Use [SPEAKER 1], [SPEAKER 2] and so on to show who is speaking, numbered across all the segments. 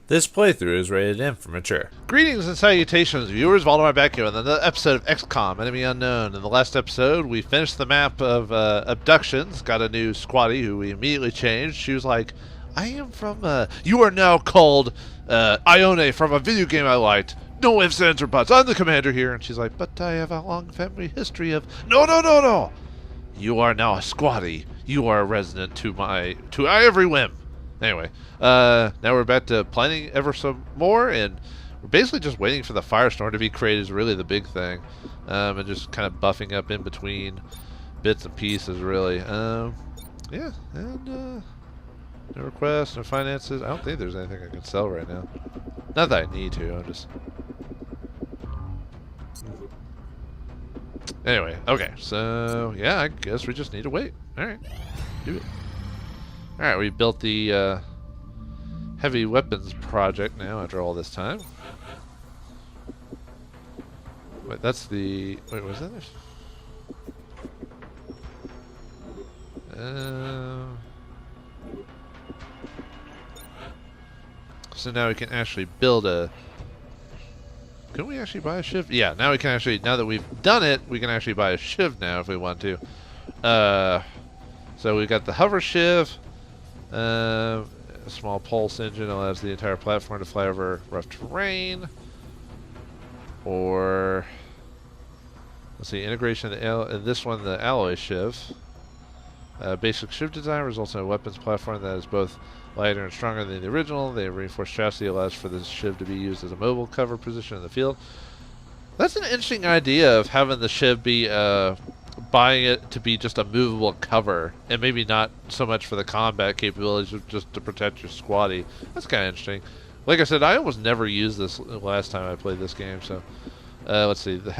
[SPEAKER 1] This playthrough is rated M for mature.
[SPEAKER 2] Greetings and salutations, viewers. Vauldemare back here with another episode of XCOM, Enemy Unknown. In the last episode, we finished the map of abductions, got a new squattee who we immediately changed. She was like, I am from, you are now called Ione from a video game I liked. No ifs, ands, or buts. I'm the commander here. And she's like, but I have a long family history of... No. You are now a squattee. You are a resident to my every whim. Anyway, now we're back to planning ever some more, and we're basically just waiting for the Firestorm to be created is really the big thing, and just kind of buffing up in between bits and pieces, really. Yeah, and no requests, no finances. I don't think there's anything I can sell right now. Not that I need to, I'm just... Anyway, okay, so, yeah, I guess we just need to wait. Alright, do it. Alright, we built the heavy weapons project now after all this time. Wait, that's the... Wait, was that there? So now we can actually build a... Can we actually buy a shiv? Yeah, now we can actually... Now that we've done it, we can actually buy a shiv now if we want to. So we got the hover shiv. A small pulse engine allows the entire platform to fly over rough terrain. Or, let's see, integration of this one, the alloy shiv. Basic shiv design results in a weapons platform that is both lighter and stronger than the original. The reinforced chassis allows for this shiv to be used as a mobile cover position in the field. That's an interesting idea of having the shiv be buying it to be just a movable cover, and maybe not so much for the combat capabilities, but just to protect your squattee. That's kind of interesting. Like I said, I almost never used this last time I played this game. So let's see. The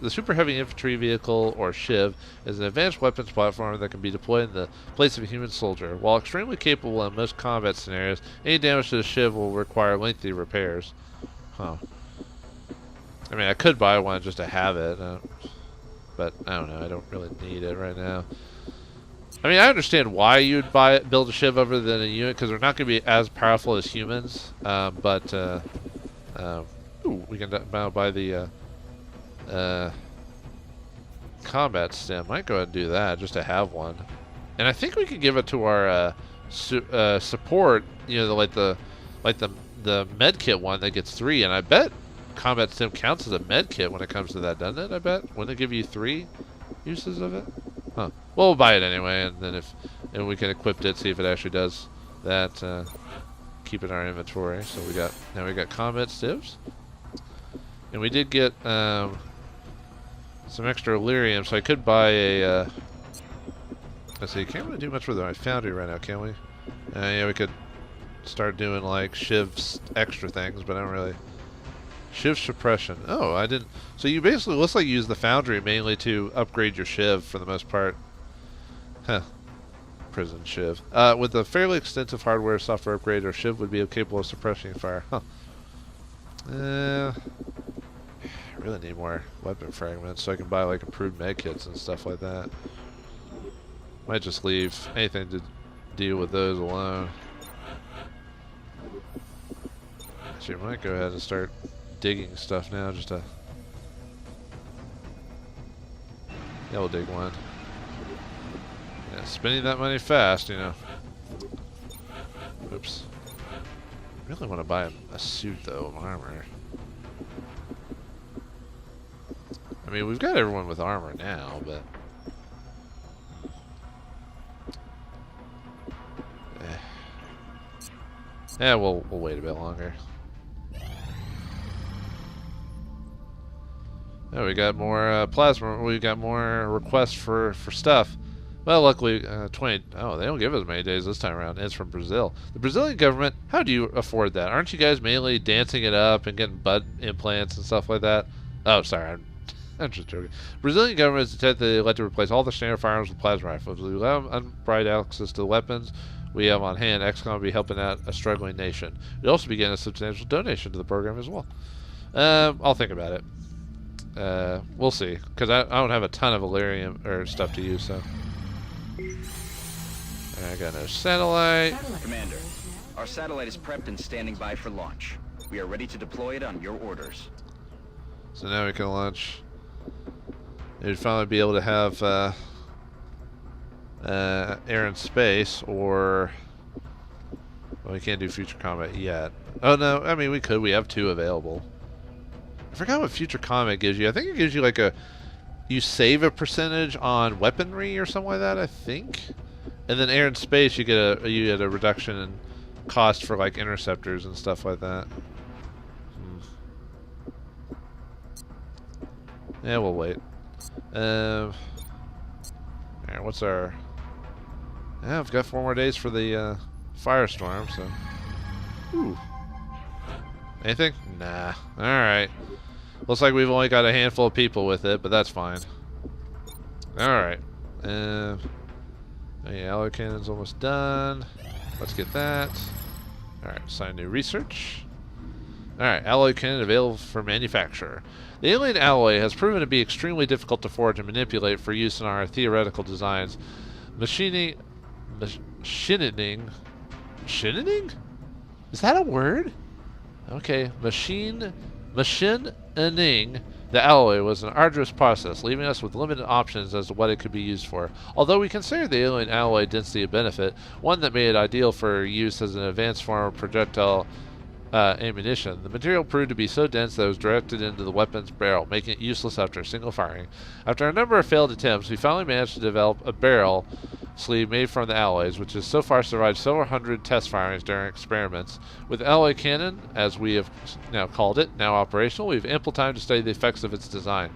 [SPEAKER 2] super heavy infantry vehicle, or shiv, is an advanced weapons platform that can be deployed in the place of a human soldier. While extremely capable in most combat scenarios, any damage to the shiv will require lengthy repairs. Huh. I mean, I could buy one just to have it. But I don't know. I don't really need it right now. I mean, I understand why you'd build a shiv other than a unit, because they're not going to be as powerful as humans. Ooh, we can now buy the combat stem. Might go ahead and do that just to have one. And I think we can give it to our support. You know, like the med kit one that gets 3, and I bet combat stem counts as a med kit when it comes to that, doesn't it? I bet. Wouldn't it give you 3 uses of it? Huh. Well, we'll buy it anyway, and then we can equip it, see if it actually does that. Keep it in our inventory. So now we got combat stivs, and we did get some extra Illyrium, so I could buy a. Let's see. Can't really do much with my foundry right now, can we? Yeah, we could start doing like shivs extra things, but I don't really. Shiv suppression. Oh, I didn't. So you basically looks like you use the foundry mainly to upgrade your shiv for the most part. Huh. Prison shiv. With a fairly extensive hardware software upgrade, our shiv would be capable of suppressing fire. Huh. I really need more weapon fragments so I can buy like improved med kits and stuff like that. Might just leave anything to deal with those alone. Actually, I might go ahead and start digging stuff now, just to... Yeah, we'll dig one. Yeah, spending that money fast, you know. Oops. Really want to buy a suit, though, of armor. I mean, we've got everyone with armor now, but... Yeah, we'll wait a bit longer. Oh, we got more plasma. We got more requests for stuff. Well, luckily, 20. Oh, they don't give us many days this time around. It's from Brazil. The Brazilian government. How do you afford that? Aren't you guys mainly dancing it up and getting butt implants and stuff like that? Oh, sorry. I'm just joking. Brazilian government has decided they like to replace all the standard firearms with plasma rifles. We allow them unbridled access to the weapons we have on hand. XCOM will be helping out a struggling nation. We'll also be getting a substantial donation to the program as well. I'll think about it. We'll see, because I don't have a ton of Illyrium or stuff to use, so. I got no satellite.
[SPEAKER 3] Commander, Our satellite is prepped and standing by for launch. We are ready to deploy it on your orders.
[SPEAKER 2] So now we can launch. We'd finally be able to have air and space, or well, we can't do future combat yet. Oh no, I mean we could. We have 2 available. I forgot what future combat gives you. I think it gives you like you save a percentage on weaponry or something like that. I think, and then air and space you get a reduction in cost for like interceptors and stuff like that. Yeah, we'll wait. Alright, what's our... Yeah, I've got 4 more days for the Firestorm, so... Ooh. Anything? Nah. Alright. Looks like we've only got a handful of people with it, but that's fine. Alright. Yeah, alloy cannon's almost done. Let's get that. Alright, assign new research. Alright, alloy cannon available for manufacture. The alien alloy has proven to be extremely difficult to forge and manipulate for use in our theoretical designs. Machining? Is that a word? Okay, machining the alloy was an arduous process, leaving us with limited options as to what it could be used for. Although we considered the alien alloy density a benefit, one that made it ideal for use as an advanced form of projectile ammunition. The material proved to be so dense that it was directed into the weapon's barrel, making it useless after a single firing. After a number of failed attempts, we finally managed to develop a barrel sleeve made from the alloys, which has so far survived several hundred test firings during experiments. With alloy cannon, as we have now called it, now operational, we have ample time to study the effects of its design.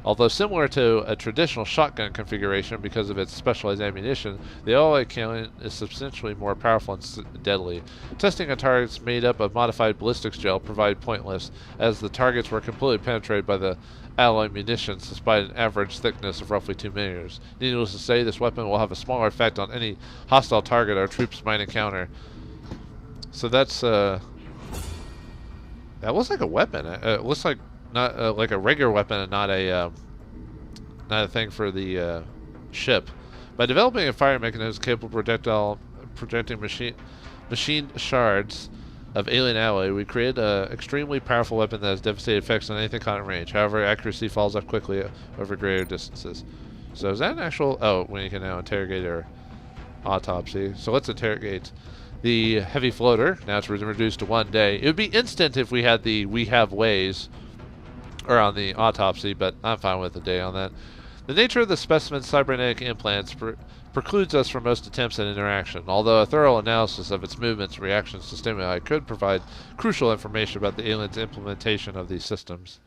[SPEAKER 2] Although similar to a traditional shotgun configuration because of its specialized ammunition, the alloy cannon is substantially more powerful and deadly. Testing on targets made up of modified ballistics gel proved pointless, as the targets were completely penetrated by the alloy munitions despite an average thickness of roughly 2 millimeters. Needless to say, this weapon will have a smaller effect on any hostile target our troops might encounter. So that's that looks like a weapon. It looks like not like a regular weapon and not a thing for the ship. By developing a fire mechanism capable of projecting machine shards of alien alloy, we created an extremely powerful weapon that has devastating effects on anything caught in range. However, accuracy falls off quickly over greater distances. So is that an actual... Oh, when you can now interrogate our autopsy. So let's interrogate the heavy floater. Now it's reduced to 1 day. It would be instant if we had the We Have Ways or on the autopsy, but I'm fine with a day on that. The nature of the specimen's cybernetic implants precludes us from most attempts at interaction, although a thorough analysis of its movements and reactions to stimuli could provide crucial information about the alien's implementation of these systems.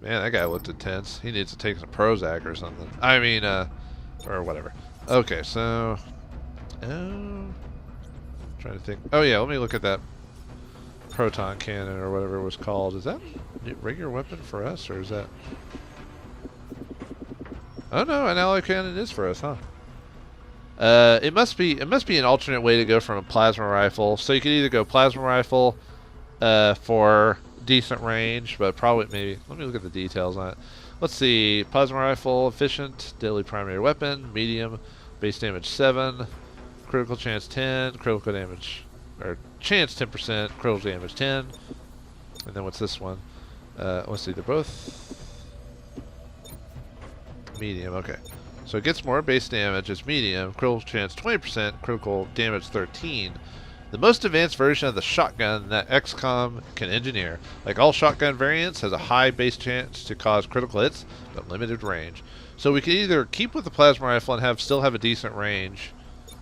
[SPEAKER 2] Man, that guy looked intense. He needs to take some Prozac or something. I mean, or whatever. Okay, so... trying to think. Oh yeah, let me look at that proton cannon or whatever it was called. Is that a regular weapon for us, or is that... Oh no, an alloy cannon is for us, huh? It must be an alternate way to go from a plasma rifle. So you could either go plasma rifle for decent range, but probably maybe... Let me look at the details on it. Let's see. Plasma rifle, efficient, deadly primary weapon, medium, base damage 7, critical chance 10, critical damage... Or chance 10%, critical damage 10. And then what's this one? Let's see. They're both... medium, okay. So it gets more base damage, it's medium, critical chance 20%, critical damage 13. The most advanced version of the shotgun that XCOM can engineer. Like all shotgun variants, has a high base chance to cause critical hits, but limited range. So we can either keep with the plasma rifle and still have a decent range.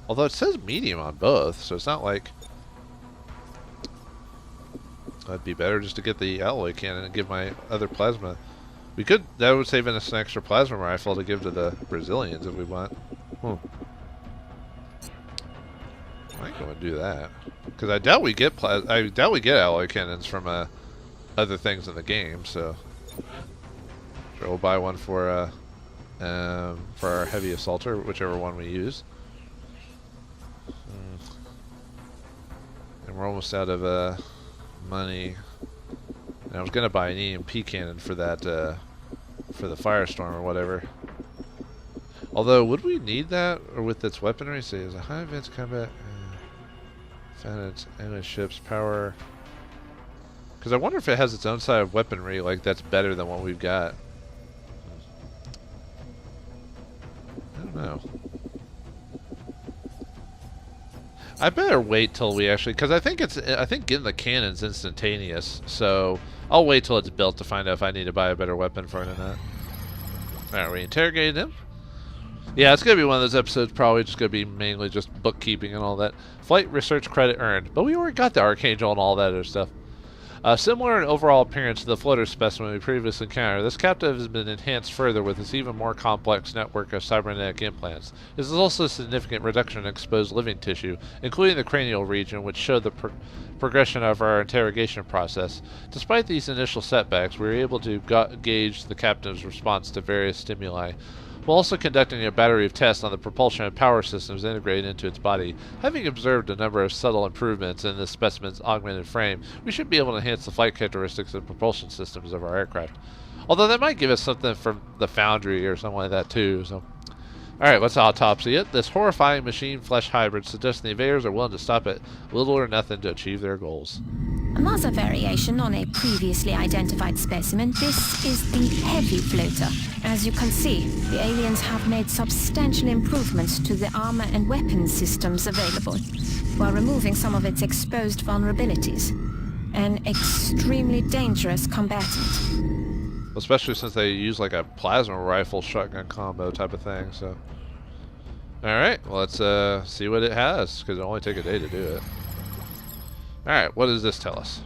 [SPEAKER 2] Although it says medium on both, so it's not like... That'd be better just to get the alloy cannon and give my other plasma... We could... That would save us an extra plasma rifle to give to the Brazilians if we want. I ain't gonna do that because I doubt we get alloy cannons from other things in the game. So sure, we'll buy one for our heavy assaulter, whichever one we use. And we're almost out of money. And I was gonna buy an EMP cannon for that, for the Firestorm or whatever. Although, would we need that, or with its weaponry? Say, is a high advanced combat. Found its enemy ships power. Because I wonder if it has its own side of weaponry, like that's better than what we've got. I don't know. I better wait till we actually, because I think getting the cannon's instantaneous. So I'll wait till it's built to find out if I need to buy a better weapon for it or not. Alright, we interrogated him. Yeah, it's going to be one of those episodes probably just going to be mainly just bookkeeping and all that. Flight research credit earned. But we already got the Archangel and all that other stuff. Similar in overall appearance to the floater specimen we previously encountered, this captive has been enhanced further with its even more complex network of cybernetic implants. This is also a significant reduction in exposed living tissue, including the cranial region, which showed the progression of our interrogation process. Despite these initial setbacks, we were able to gauge the captive's response to various stimuli, while also conducting a battery of tests on the propulsion and power systems integrated into its body. Having observed a number of subtle improvements in this specimen's augmented frame, we should be able to enhance the flight characteristics and propulsion systems of our aircraft. Although that might give us something from the Foundry or something like that too. So, alright, let's autopsy it. This horrifying machine-flesh hybrid suggests the invaders are willing to stop at little or nothing to achieve their goals.
[SPEAKER 4] Another variation on a previously identified specimen, this is the heavy floater. As you can see, the aliens have made substantial improvements to the armor and weapons systems available, while removing some of its exposed vulnerabilities. An extremely dangerous combatant.
[SPEAKER 2] Especially since they use like a plasma rifle shotgun combo type of thing, so. Alright, well, let's see what it has, because it'll only take a day to do it. Alright, what does this tell us?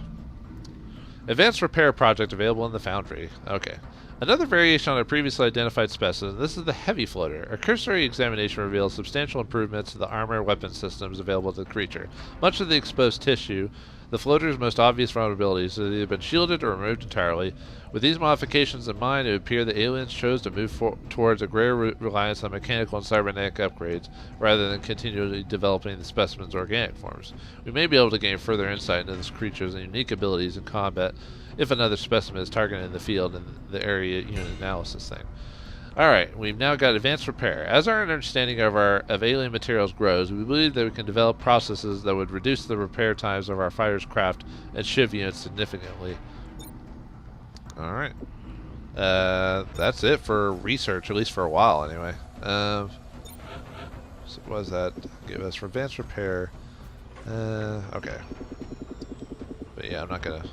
[SPEAKER 2] Advanced repair project available in the Foundry. Okay. Another variation on a previously identified specimen, this is the heavy floater. A cursory examination reveals substantial improvements to the armor and weapon systems available to the creature. Much of the exposed tissue, the floater's most obvious vulnerabilities, have either been shielded or removed entirely. With these modifications in mind, it would appear the aliens chose to move towards a greater reliance on mechanical and cybernetic upgrades, rather than continually developing the specimen's organic forms. We may be able to gain further insight into this creature's unique abilities in combat if another specimen is targeted in the field in the area unit analysis thing. Alright, we've now got advanced repair. As our understanding of alien materials grows, we believe that we can develop processes that would reduce the repair times of our fighter's craft and shiv units significantly. Alright. That's it for research, at least for a while anyway. So what does that give us for advanced repair? Okay. But yeah, I'm not gonna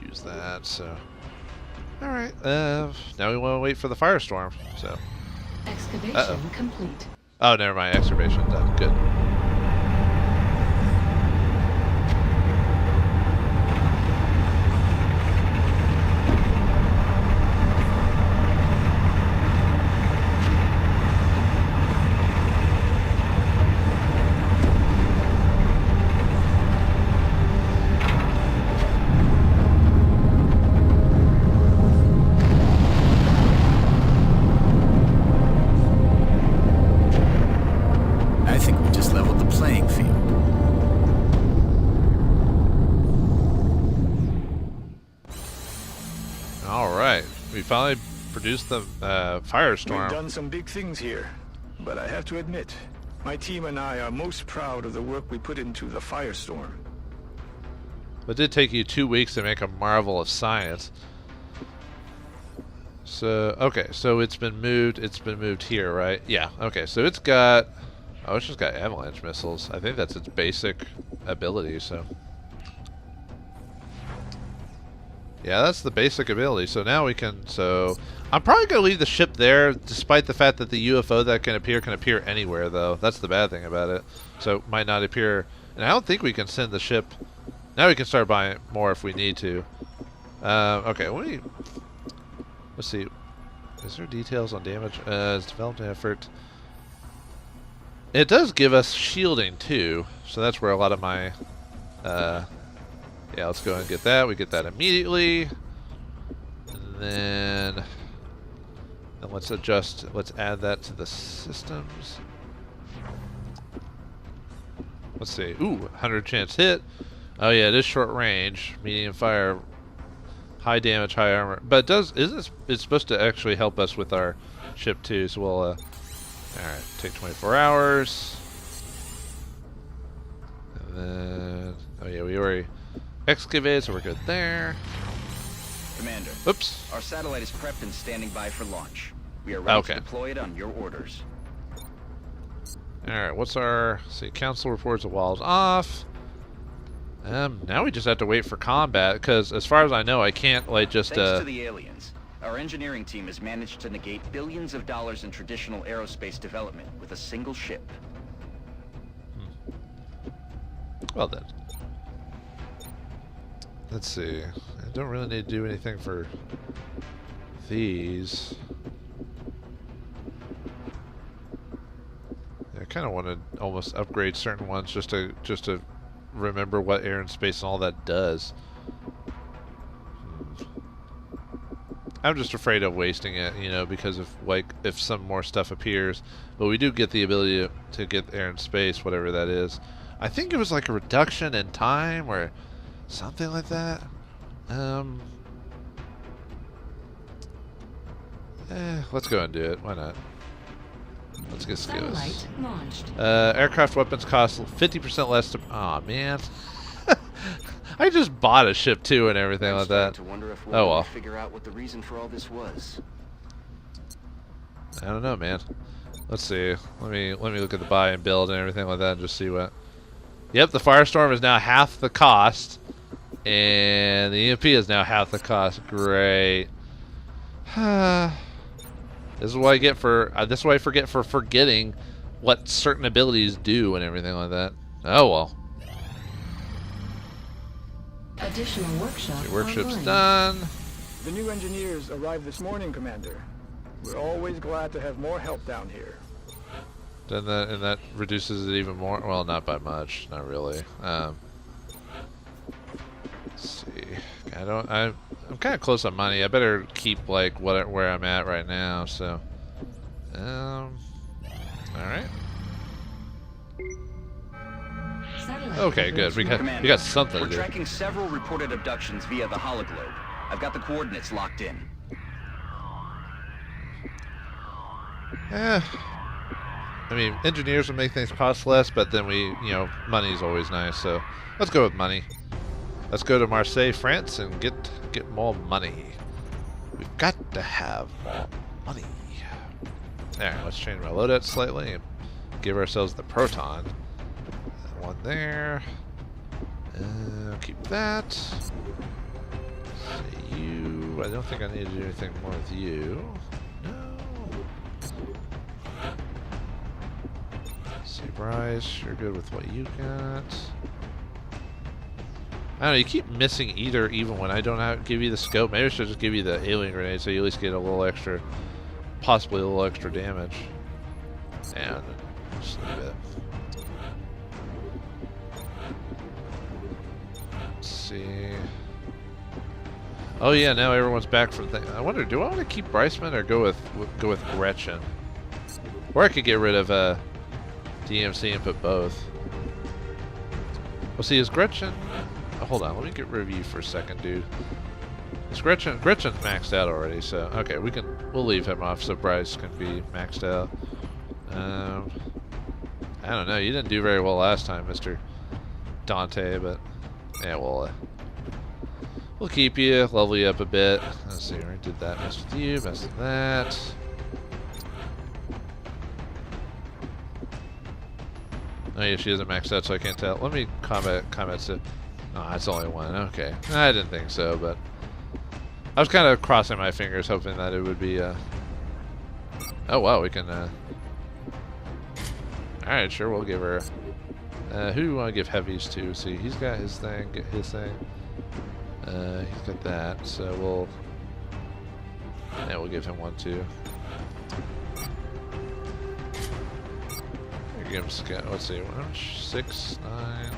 [SPEAKER 2] use that, so. Alright, now we want to wait for the Firestorm, so.
[SPEAKER 5] Excavation complete.
[SPEAKER 2] Oh, never mind, excavation done. Good. Finally produced the Firestorm.
[SPEAKER 6] We've done some big things here, but I have to admit, my team and I are most proud of the work we put into the Firestorm.
[SPEAKER 2] It did take you 2 weeks to make a marvel of science. So, okay, so it's been moved here, right? Yeah, okay, so it's got, oh, it's just got avalanche missiles. I think that's its basic ability, so. Yeah, that's the basic ability. So now we can, so I'm probably going to leave the ship there, despite the fact that the UFO that can appear anywhere, though. That's the bad thing about it. So it might not appear, and I don't think we can send the ship. Now we can start buying more if we need to. Okay, let's see. Is there details on damage? It's developed an effort. It does give us shielding, too. So that's where a lot of my, yeah, let's go and get that. We get that immediately. And then let's add that to the systems. Let's see. Ooh, 100 chance hit. Oh yeah, it is short range, medium fire, high damage, high armor. But it does it's supposed to actually help us with our ship too. So we'll all right, take 24 hours. And then oh yeah, we already excavated, so we're good there.
[SPEAKER 3] Commander.
[SPEAKER 2] Oops.
[SPEAKER 3] Our satellite is prepped and standing by for launch. We are ready to deploy it on your orders.
[SPEAKER 2] Alright, what's our... see, council reports the walls off. Now we just have to wait for combat, because as far as I know, I can't, like, just,
[SPEAKER 3] Thanks to the aliens, our engineering team has managed to negate billions of dollars in traditional aerospace development with a single ship.
[SPEAKER 2] Well then. Let's see. I don't really need to do anything for these. I kind of want to almost upgrade certain ones just to remember what air and space and all that does. I'm just afraid of wasting it, you know, because of like if some more stuff appears. But we do get the ability to get air and space, whatever that is. I think it was like a reduction in time or something like that. Let's go and do it. Why not? Let's get skills.
[SPEAKER 5] Satellite launched.
[SPEAKER 2] Aircraft weapons cost 50% less to... Aw, man. I just bought a ship too and everything like that. Oh well.
[SPEAKER 3] Figure out what the reason for all this was.
[SPEAKER 2] I don't know, man. Let's see. Let me look at the buy and build and everything like that and just see what... Yep, the Firestorm is now half the cost. And the EMP is now half the cost. Great. This is what I get for this is what I forget for forgetting what certain abilities do and everything like that. Oh well.
[SPEAKER 5] Additional workshop.
[SPEAKER 2] The workshop's
[SPEAKER 5] online.
[SPEAKER 2] done.
[SPEAKER 6] The new engineers arrived this morning, Commander. We're always glad to have more help down here.
[SPEAKER 2] Then that reduces it even more. Well, not by much, not really. Let's see. I'm kind of close on money. I better keep like where I'm at right now. So, all right. Okay, good. We got something to do.
[SPEAKER 3] We're tracking several reported abductions via the hologlobe. I've got the coordinates locked in.
[SPEAKER 2] Yeah. I mean, engineers will make things cost less, but then money's always nice. So, let's go with money. Let's go to Marseille, France, and get more money. We've got to have more money. There, let's change my loadout slightly and give ourselves the proton. That one there. Keep that. Say you. I don't think I need to do anything more with you. No. Say Bryce, you're good with what you got. I don't know, you keep missing either even when I don't give you the scope. Maybe I should just give you the alien grenade so you at least get a little extra, possibly a little extra damage. And just a bit. Let's see. Oh yeah, now everyone's back from things. I wonder, do I want to keep Bryceman or go with Gretchen? Or I could get rid of DMC and put both. Well, see, is Gretchen... Oh, hold on, let me get rid of you for a second, dude. Is Gretchen's maxed out already, so... Okay, we'll leave him off so Bryce can be maxed out. I don't know, you didn't do very well last time, Mr. Dante, but... Yeah, we'll keep you, level you up a bit. Let's see, I did that, mess with you, mess with that. Oh yeah, she isn't maxed out, so I can't tell. Let me comment to... Oh, that's only one. Okay. I didn't think so, but... I was kind of crossing my fingers, hoping that it would be, Oh, wow, we can, Alright, sure, we'll give her... who do we want to give heavies to? See, he's got his thing, get his thing. He's got that, so we'll... Yeah, we'll give him one, too. Give him, let's see, 6, 9...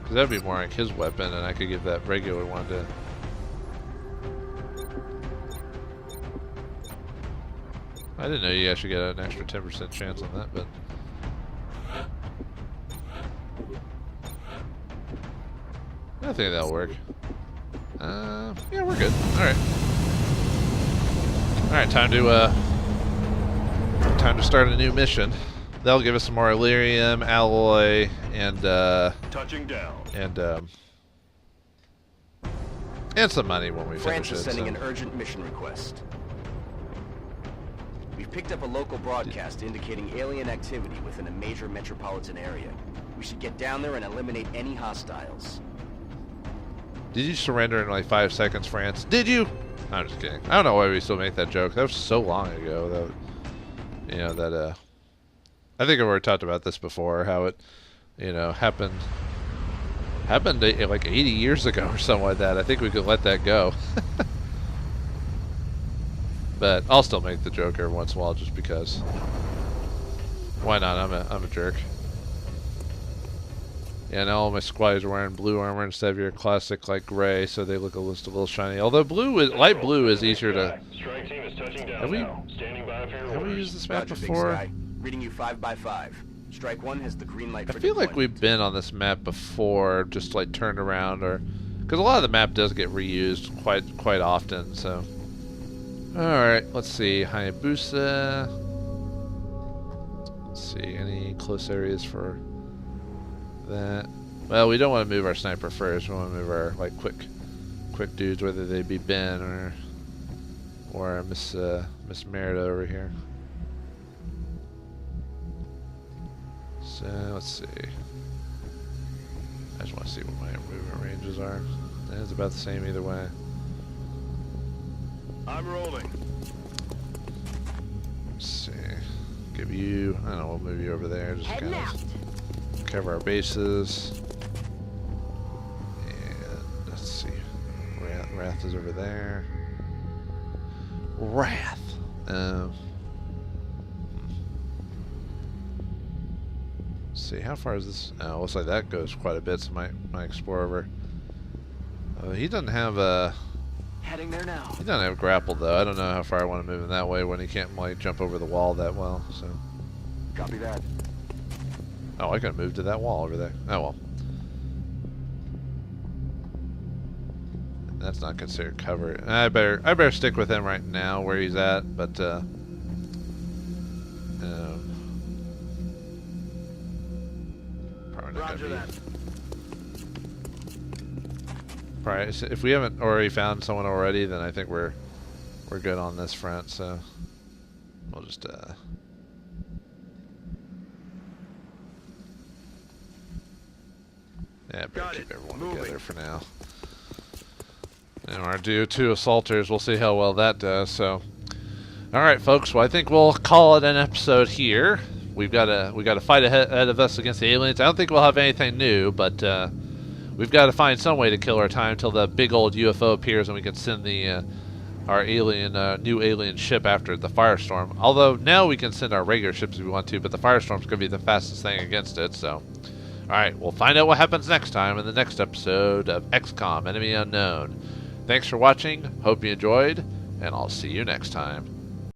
[SPEAKER 2] Because that'd be more like his weapon, and I could give that regular one to... I didn't know you actually get an extra 10% chance on that, but... I think that'll work. Yeah, we're good. Alright. Alright, time to start a new mission. That'll give us some more Illyrium, alloy, and
[SPEAKER 7] Touching down.
[SPEAKER 2] And some money when we
[SPEAKER 3] France
[SPEAKER 2] finish
[SPEAKER 3] is
[SPEAKER 2] it.
[SPEAKER 3] sending an urgent mission request. We've picked up a local broadcast indicating alien activity within a major metropolitan area. We should get down there and eliminate any hostiles.
[SPEAKER 2] Did you surrender in like 5 seconds, France? Did you? I'm just kidding. I don't know why we still make that joke. That was so long ago that, you know, that I think I've already talked about this before, how it, you know, happened like 80 years ago or something like that. I think we could let that go. But I'll still make the joke every once in a while just because. Why not? I'm a jerk. Yeah, now all my squads are wearing blue armor instead of your classic like gray, so they look a little shiny. Although light blue is easier to.
[SPEAKER 7] Strike team is touching down
[SPEAKER 2] Have we
[SPEAKER 7] now. Standing by for your
[SPEAKER 2] have we
[SPEAKER 7] orders.
[SPEAKER 2] used this map
[SPEAKER 3] Roger, Big
[SPEAKER 2] before?
[SPEAKER 3] Sky. Reading you 5 by 5. Strike 1 has the green light
[SPEAKER 2] I
[SPEAKER 3] for
[SPEAKER 2] feel like
[SPEAKER 3] deployment.
[SPEAKER 2] we've been on this map before, just like turned around, or because a lot of the map does get reused quite often. So, all right, let's see, Hayabusa. Let's see, any close areas for that? Well, we don't want to move our sniper first. We want to move our like quick dudes, whether they be Ben or Miss Merida over here. So let's see. I just want to see what my movement ranges are. It's about the same either way.
[SPEAKER 7] I'm rolling.
[SPEAKER 2] Let's see. Give you. I don't know. We'll move you over there. Just kind of cover our bases. And let's see. Wrath is over there. Wrath. See, how far is this? Oh, looks like that goes quite a bit, so might explore over. He doesn't have a.
[SPEAKER 3] Heading there now.
[SPEAKER 2] He doesn't have grapple though. I don't know how far I want to move him that way when he can't like jump over the wall that well. So.
[SPEAKER 3] Copy that.
[SPEAKER 2] Oh, I gotta move to that wall over there. Oh well. That's not considered cover. I better stick with him right now where he's at, but probably not
[SPEAKER 7] Roger
[SPEAKER 2] gonna
[SPEAKER 7] that.
[SPEAKER 2] be. Probably, if we haven't already found someone already, then I think we're good on this front. So we'll just yeah, better keep everyone together for now. And we're do 2 assaulters. We'll see how well that does. So, all right, folks. Well, I think we'll call it an episode here. We've got a fight ahead of us against the aliens. I don't think we'll have anything new, but we've got to find some way to kill our time until the big old UFO appears and we can send the our new alien ship after it, the Firestorm. Although now we can send our regular ships if we want to, but the Firestorm's going to be the fastest thing against it. So, all right, we'll find out what happens next time in the next episode of XCOM: Enemy Unknown. Thanks for watching. Hope you enjoyed, and I'll see you next time.